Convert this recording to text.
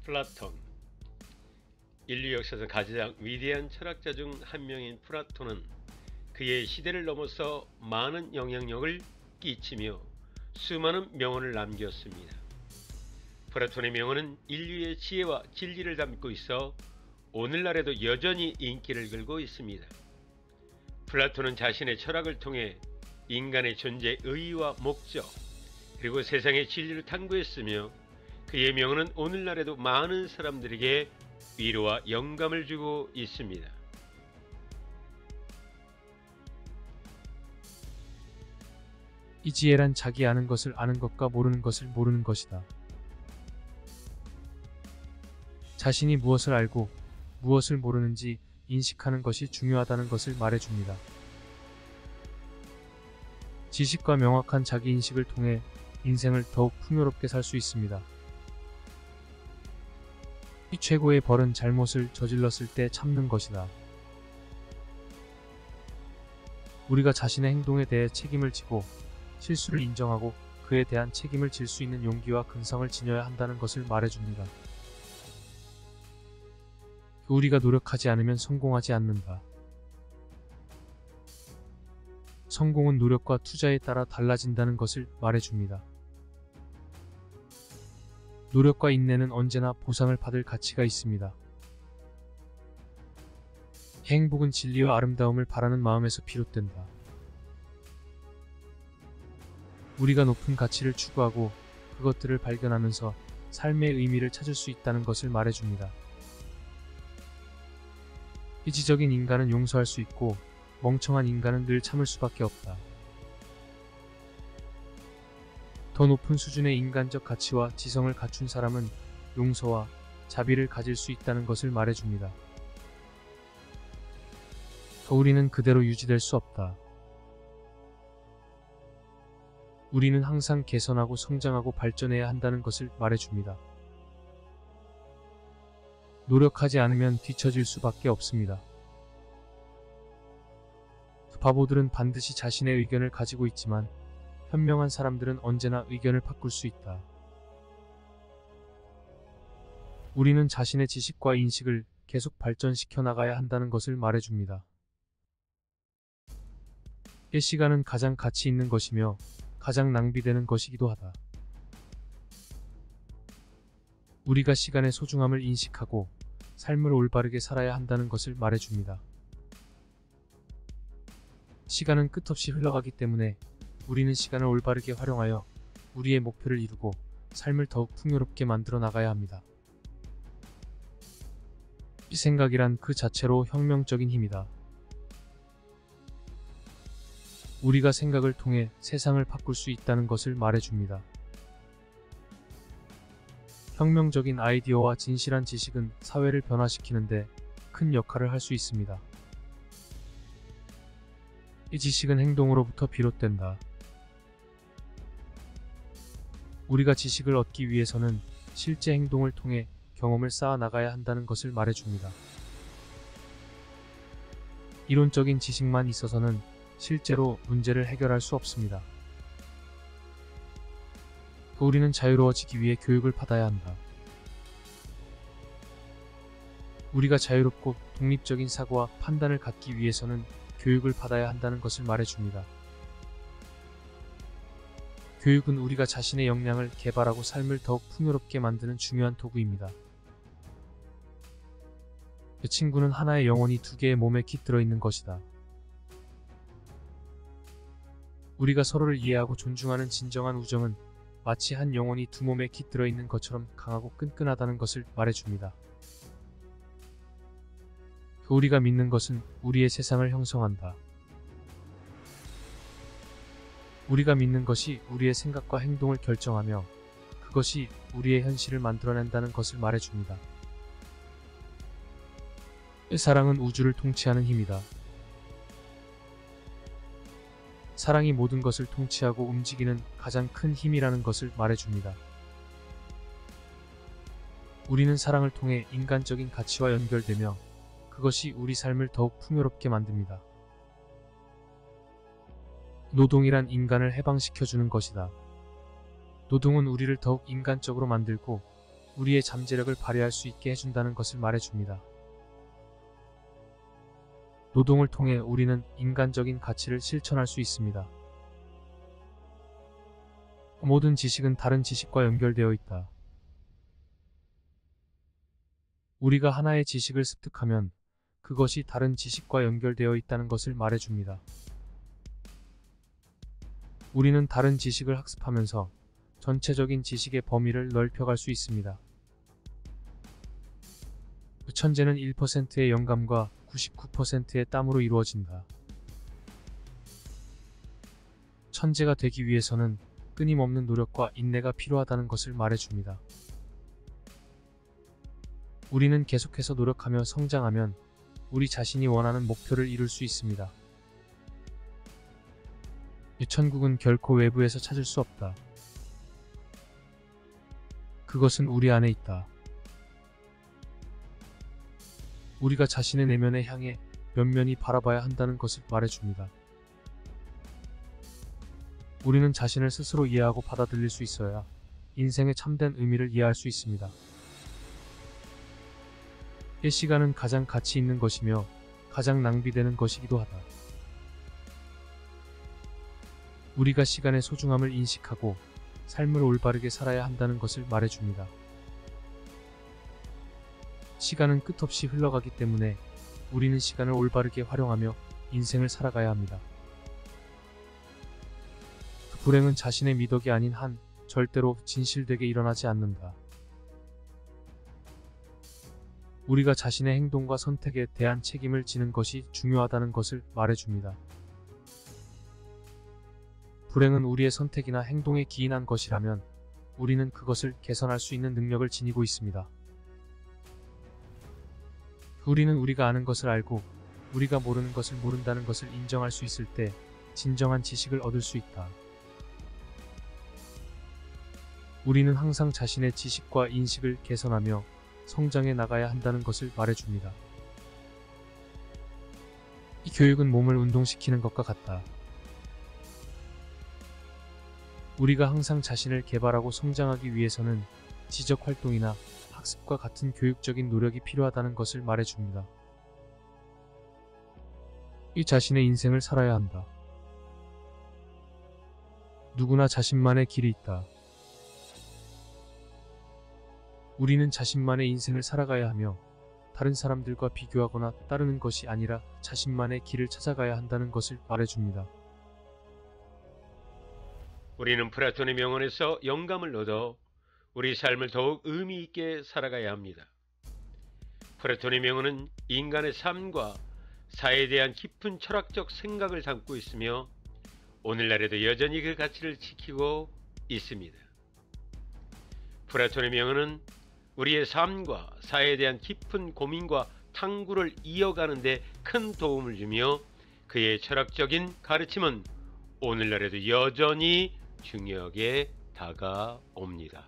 플라톤. 인류 역사에서 가장 위대한 철학자 중 한 명인 플라톤은 그의 시대를 넘어서 많은 영향력을 끼치며 수많은 명언을 남겼습니다. 플라톤의 명언은 인류의 지혜와 진리를 담고 있어 오늘날에도 여전히 인기를 끌고 있습니다. 플라톤은 자신의 철학을 통해 인간의 존재 의의와 목적, 그리고 세상의 진리를 탐구했으며 그의 명언은 오늘날에도 많은 사람들에게 위로와 영감을 주고 있습니다. 이 지혜란 자기 아는 것을 아는 것과 모르는 것을 모르는 것이다. 자신이 무엇을 알고 무엇을 모르는지 인식하는 것이 중요하다는 것을 말해줍니다. 지식과 명확한 자기인식을 통해 인생을 더욱 풍요롭게 살 수 있습니다. 이 최고의 벌은 잘못을 저질렀을 때 참는 것이다. 우리가 자신의 행동에 대해 책임을 지고 실수를 인정하고 그에 대한 책임을 질 수 있는 용기와 근성을 지녀야 한다는 것을 말해줍니다. 우리가 노력하지 않으면 성공하지 않는다. 성공은 노력과 투자에 따라 달라진다는 것을 말해줍니다. 노력과 인내는 언제나 보상을 받을 가치가 있습니다. 행복은 진리와 아름다움을 바라는 마음에서 비롯된다. 우리가 높은 가치를 추구하고 그것들을 발견하면서 삶의 의미를 찾을 수 있다는 것을 말해줍니다. 이지적인 인간은 용서할 수 있고 멍청한 인간은 늘 참을 수밖에 없다. 더 높은 수준의 인간적 가치와 지성을 갖춘 사람은 용서와 자비를 가질 수 있다는 것을 말해줍니다. 우리는 그대로 유지될 수 없다. 우리는 항상 개선하고 성장하고 발전해야 한다는 것을 말해줍니다. 노력하지 않으면 뒤처질 수밖에 없습니다. 바보들은 반드시 자신의 의견을 가지고 있지만 현명한 사람들은 언제나 의견을 바꿀 수 있다. 우리는 자신의 지식과 인식을 계속 발전시켜 나가야 한다는 것을 말해줍니다. 이 시간은 가장 가치 있는 것이며 가장 낭비되는 것이기도 하다. 우리가 시간의 소중함을 인식하고 삶을 올바르게 살아야 한다는 것을 말해줍니다. 시간은 끝없이 흘러가기 때문에 우리는 시간을 올바르게 활용하여 우리의 목표를 이루고 삶을 더욱 풍요롭게 만들어 나가야 합니다. 이 생각이란 그 자체로 혁명적인 힘이다. 우리가 생각을 통해 세상을 바꿀 수 있다는 것을 말해줍니다. 혁명적인 아이디어와 진실한 지식은 사회를 변화시키는데 큰 역할을 할 수 있습니다. 이 지식은 행동으로부터 비롯된다. 우리가 지식을 얻기 위해서는 실제 행동을 통해 경험을 쌓아 나가야 한다는 것을 말해줍니다. 이론적인 지식만 있어서는 실제로 문제를 해결할 수 없습니다. 우리는 자유로워지기 위해 교육을 받아야 한다. 우리가 자유롭고 독립적인 사고와 판단을 갖기 위해서는 교육을 받아야 한다는 것을 말해줍니다. 교육은 우리가 자신의 역량을 개발하고 삶을 더욱 풍요롭게 만드는 중요한 도구입니다. 그 친구는 하나의 영혼이 두 개의 몸에 깃들어 있는 것이다. 우리가 서로를 이해하고 존중하는 진정한 우정은 마치 한 영혼이 두 몸에 깃들어 있는 것처럼 강하고 끈끈하다는 것을 말해줍니다. 우리가 믿는 것은 우리의 세상을 형성한다. 우리가 믿는 것이 우리의 생각과 행동을 결정하며 그것이 우리의 현실을 만들어낸다는 것을 말해줍니다. 사랑은 우주를 통치하는 힘이다. 사랑이 모든 것을 통치하고 움직이는 가장 큰 힘이라는 것을 말해줍니다. 우리는 사랑을 통해 인간적인 가치와 연결되며 그것이 우리 삶을 더욱 풍요롭게 만듭니다. 노동이란 인간을 해방시켜주는 것이다. 노동은 우리를 더욱 인간적으로 만들고 우리의 잠재력을 발휘할 수 있게 해준다는 것을 말해줍니다. 노동을 통해 우리는 인간적인 가치를 실천할 수 있습니다. 모든 지식은 다른 지식과 연결되어 있다. 우리가 하나의 지식을 습득하면 그것이 다른 지식과 연결되어 있다는 것을 말해줍니다. 우리는 다른 지식을 학습하면서 전체적인 지식의 범위를 넓혀갈 수 있습니다. 천재는 1%의 영감과 99%의 땀으로 이루어진다. 천재가 되기 위해서는 끊임없는 노력과 인내가 필요하다는 것을 말해줍니다. 우리는 계속해서 노력하며 성장하면 우리 자신이 원하는 목표를 이룰 수 있습니다. 천국은 결코 외부에서 찾을 수 없다. 그것은 우리 안에 있다. 우리가 자신의 내면에 향해 면면히 바라봐야 한다는 것을 말해줍니다. 우리는 자신을 스스로 이해하고 받아들일 수 있어야 인생의 참된 의미를 이해할 수 있습니다. 이 시간은 가장 가치 있는 것이며 가장 낭비되는 것이기도 하다. 우리가 시간의 소중함을 인식하고 삶을 올바르게 살아야 한다는 것을 말해줍니다. 시간은 끝없이 흘러가기 때문에 우리는 시간을 올바르게 활용하며 인생을 살아가야 합니다. 불행은 자신의 미덕이 아닌 한 절대로 진실되게 일어나지 않는다. 우리가 자신의 행동과 선택에 대한 책임을 지는 것이 중요하다는 것을 말해줍니다. 불행은 우리의 선택이나 행동에 기인한 것이라면 우리는 그것을 개선할 수 있는 능력을 지니고 있습니다. 우리는 우리가 아는 것을 알고 우리가 모르는 것을 모른다는 것을 인정할 수 있을 때 진정한 지식을 얻을 수 있다. 우리는 항상 자신의 지식과 인식을 개선하며 성장해 나가야 한다는 것을 말해줍니다. 이 교육은 몸을 운동시키는 것과 같다. 우리가 항상 자신을 개발하고 성장하기 위해서는 지적활동이나 학습과 같은 교육적인 노력이 필요하다는 것을 말해줍니다. 이 자신의 인생을 살아야 한다. 누구나 자신만의 길이 있다. 우리는 자신만의 인생을 살아가야 하며 다른 사람들과 비교하거나 따르는 것이 아니라 자신만의 길을 찾아가야 한다는 것을 말해줍니다. 우리는 플라톤의 명언에서 영감을 얻어 우리 삶을 더욱 의미 있게 살아가야 합니다. 플라톤의 명언은 인간의 삶과 사회에 대한 깊은 철학적 생각을 담고 있으며 오늘날에도 여전히 그 가치를 지키고 있습니다. 플라톤의 명언은 우리의 삶과 사회에 대한 깊은 고민과 탐구를 이어가는 데 큰 도움을 주며 그의 철학적인 가르침은 오늘날에도 여전히 중요하게 다가옵니다.